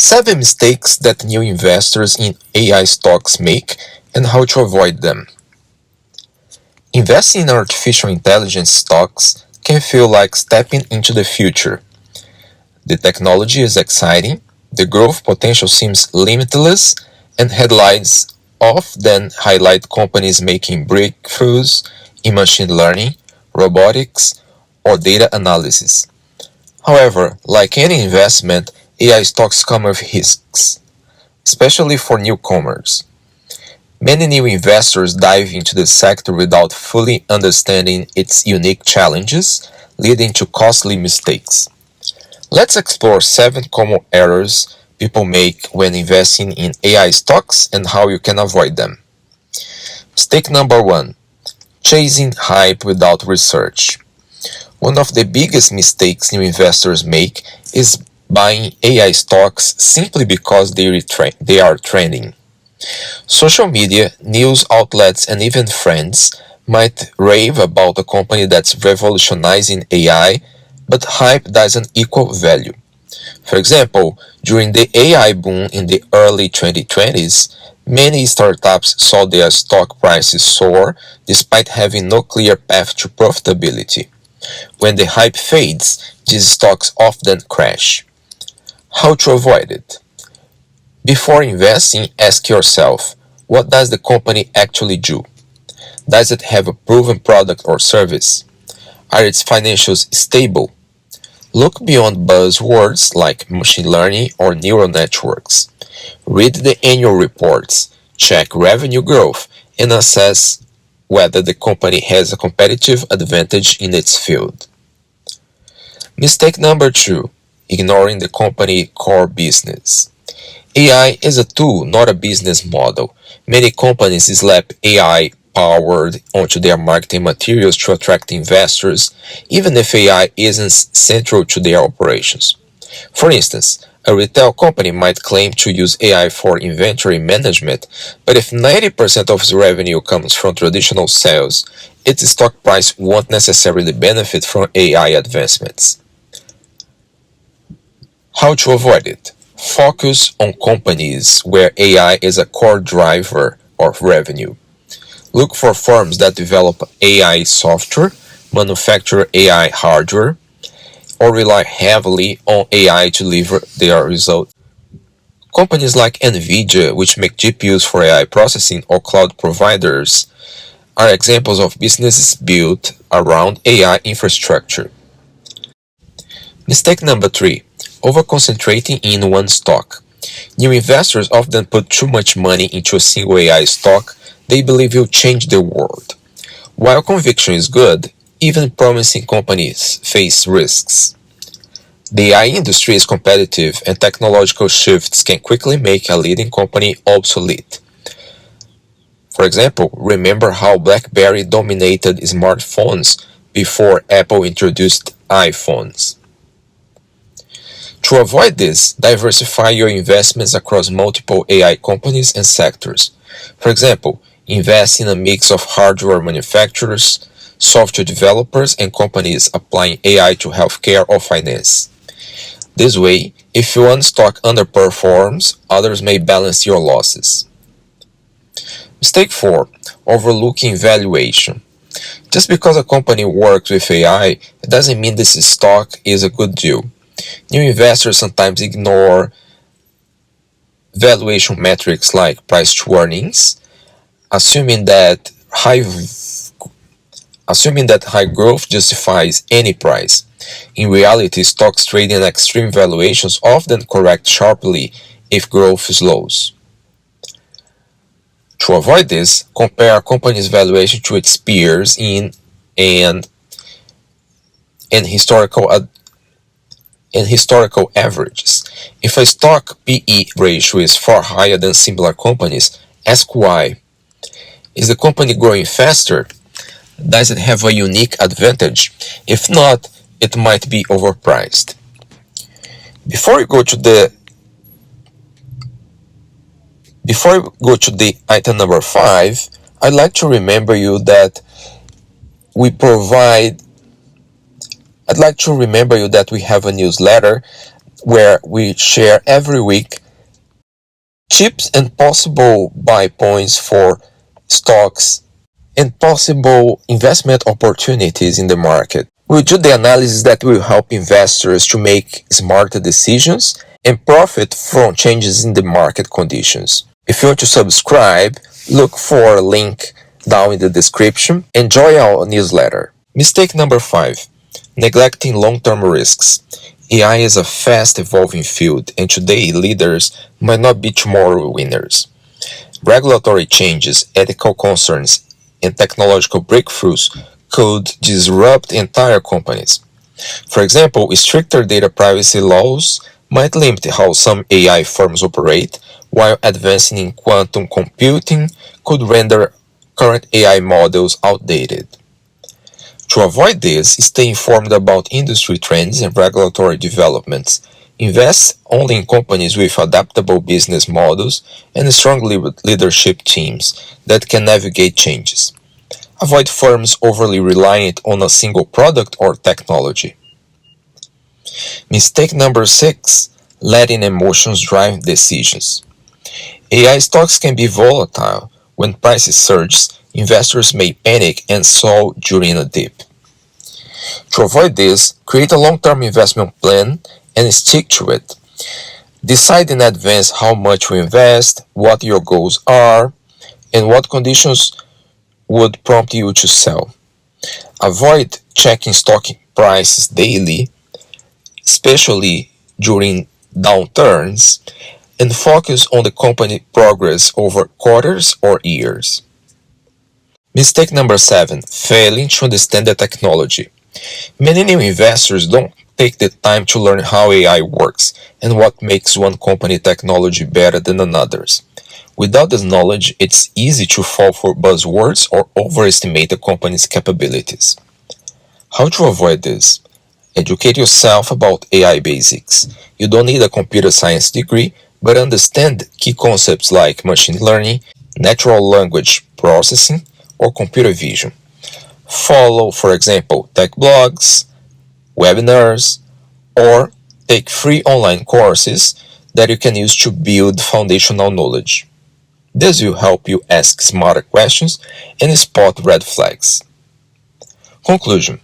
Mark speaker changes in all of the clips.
Speaker 1: 7 mistakes that new investors in AI stocks make and how to avoid them. Investing in artificial intelligence stocks can feel like stepping into the future. The technology is exciting, the growth potential seems limitless, and headlines often highlight companies making breakthroughs in machine learning, robotics, or data analysis. However, like any investment, AI stocks come with risks, especially for newcomers. Many new investors dive into the sector without fully understanding its unique challenges, leading to costly mistakes. Let's explore 7 common errors people make when investing in AI stocks and how you can avoid them. Mistake number 1: chasing hype without research. One of the biggest mistakes new investors make is buying AI stocks simply because they are trending. Social media, news outlets, and even friends might rave about a company that's revolutionizing AI, but hype doesn't equal value. For example, during the AI boom in the early 2020s, many startups saw their stock prices soar despite having no clear path to profitability. When the hype fades, these stocks often crash. How to avoid it? Before investing, ask yourself, what does the company actually do? Does it have a proven product or service? Are its financials stable? Look beyond buzzwords like machine learning or neural networks. Read the annual reports, check revenue growth, and assess whether the company has a competitive advantage in its field. Mistake number 2: ignoring the company core business. AI is a tool, not a business model. Many companies slap AI powered onto their marketing materials to attract investors, even if AI isn't central to their operations. For instance, a retail company might claim to use AI for inventory management, but if 90% of its revenue comes from traditional sales, its stock price won't necessarily benefit from AI advancements. How to avoid it? Focus on companies where AI is a core driver of revenue. Look for firms that develop AI software, manufacture AI hardware, or rely heavily on AI to deliver their results. Companies like NVIDIA, which make GPUs for AI processing, or cloud providers, are examples of businesses built around AI infrastructure. Mistake number 3: over-concentrating in one stock. New investors often put too much money into a single AI stock they believe will change the world. While conviction is good, even promising companies face risks. The AI industry is competitive, and technological shifts can quickly make a leading company obsolete. For example, remember how BlackBerry dominated smartphones before Apple introduced iPhones. To avoid this, diversify your investments across multiple AI companies and sectors. For example, invest in a mix of hardware manufacturers, software developers, and companies applying AI to healthcare or finance. This way, if one stock underperforms, others may balance your losses. Mistake 4: overlooking valuation. Just because a company works with AI, it doesn't mean this stock is a good deal. New investors sometimes ignore valuation metrics like price to earnings, assuming that high growth justifies any price. In reality, stocks trading at extreme valuations often correct sharply if growth slows. To avoid this, compare a company's valuation to its peers and historical averages. If a stock PE ratio is far higher than similar companies, ask why. Is the company growing faster? Does it have a unique advantage? If not, it might be overpriced. Before we go to the item number 5, I'd like to remember you that we provide I'd like to remember you that we have a newsletter where we share every week tips and possible buy points for stocks and possible investment opportunities in the market. We do the analysis that will help investors to make smarter decisions and profit from changes in the market conditions. If you want to subscribe, look for a link down in the description. Enjoy our newsletter. Mistake number 5. Neglecting long-term risks. AI is a fast-evolving field, and today leaders might not be tomorrow winners. Regulatory changes, ethical concerns, and technological breakthroughs could disrupt entire companies. For example, stricter data privacy laws might limit how some AI firms operate, while advancing in quantum computing could render current AI models outdated. To avoid this, stay informed about industry trends and regulatory developments. Invest only in companies with adaptable business models and strong leadership teams that can navigate changes. Avoid firms overly reliant on a single product or technology. Mistake number 6. Letting emotions drive decisions. AI stocks can be volatile. When prices surge, investors may panic and sell during a dip. To avoid this, create a long-term investment plan and stick to it. Decide in advance how much to invest, what your goals are, and what conditions would prompt you to sell. Avoid checking stock prices daily, especially during downturns, and focus on the company progress over quarters or years. Mistake number 7. Failing to understand the technology. Many new investors don't take the time to learn how AI works and what makes one company technology better than another's. Without this knowledge, it's easy to fall for buzzwords or overestimate a company's capabilities. How to avoid this? Educate yourself about AI basics. You don't need a computer science degree, but understand key concepts like machine learning, natural language processing, or computer vision. Follow, for example, tech blogs, webinars, or take free online courses that you can use to build foundational knowledge. This will help you ask smarter questions and spot red flags. Conclusion.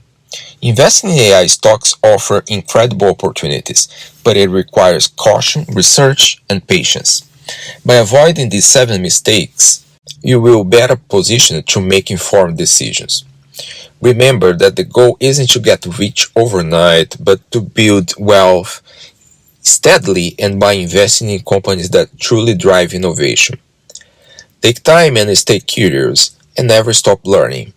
Speaker 1: Investing in AI stocks offers incredible opportunities, but it requires caution, research, and patience. By avoiding these 7 mistakes, you will be better positioned to make informed decisions. Remember that the goal isn't to get rich overnight, but to build wealth steadily and by investing in companies that truly drive innovation. Take time and stay curious, and never stop learning.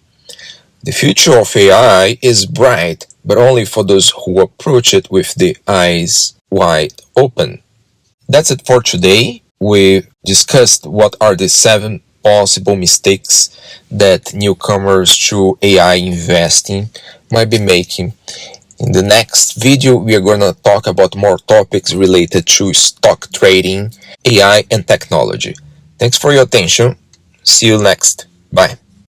Speaker 1: The future of AI is bright, but only for those who approach it with the eyes wide open. That's it for today. We discussed what are the 7 possible mistakes that newcomers to AI investing might be making. In the next video, we are going to talk about more topics related to stock trading, AI, and technology. Thanks for your attention. See you next. Bye.